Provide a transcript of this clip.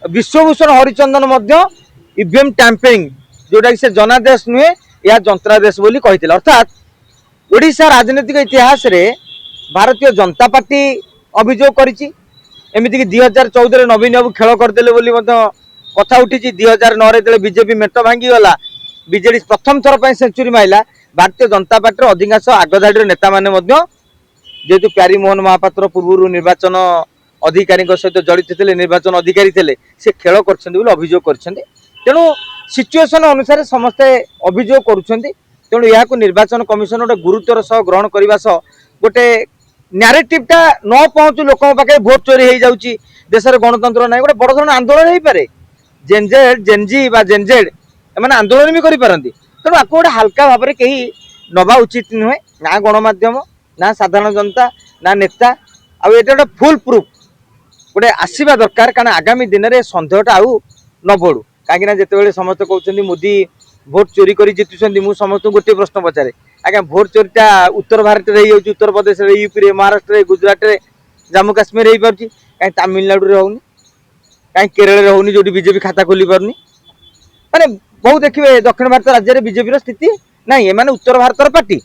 Vishwabhushan Harichandan EVM tampering जोटा से जनादेश नुहे यह जंत्रादेश बोली कही अर्थात ओडिशा राजनीतिक इतिहास रे भारतीय जनता पार्टी अभियोग करमितिक 2014 नवीन बाबू खेल करदे बोली कथा उठी 2009 बीजेपी मेट भांगीगला बीजेडी प्रथम थर पर सेंचुरी माइला भारतीय जनता पार्टी अधिकांश आगधाड़ी नेता मैंने जेहेतु प्यारी मोहन महापात्र पूर्व निर्वाचन अधिकारी सहित जड़ित थे निर्वाचन अधिकारी थे से खेल कर तेणु सिचुएशन अनुसार समस्ते अभियोग करुँच तेणु यह निर्वाचन कमिशन गोटे गुरुत्वर सह ग्रहण करने सह गोटे न्यारेटिवटा न पहुँचु लोक पाखे भोट चोरी हो जाऊँगी देश में गणतंत्र ना गोटे बड़ धरण आंदोलन हो पारे जेनजेड जेनजी जेनजेड एम आंदोलन भी करें तेणु आपको गोटे हाल्का भाव में कहीं नवा उचित नुहे ना गणमाध्यम ना साधारण जनता ना नेता आउ गोटे फुल प्रूफ गोटे आसवा दरकार कारण आगामी दिन में सन्देहटा आउ न बढ़ू कहीं जिते समस्त कहते मोदी भोट चोरी कर जीतुं मुझे समस्त गोटे प्रश्न पचारे आज्ञा भोट चोरीटा उत्तर भारत में उत्तर प्रदेश यूपी महाराष्ट्र गुजरात जम्मू काश्मीर हो पार्टी कहीं तमिलनाडु होनी कहीं केरल होनी जो बीजेपी खाता खोली पारनी माने बहुत देखिए दक्षिण भारत राज्य में बीजेपी स्थिति ना ये उत्तर भारत पार्टी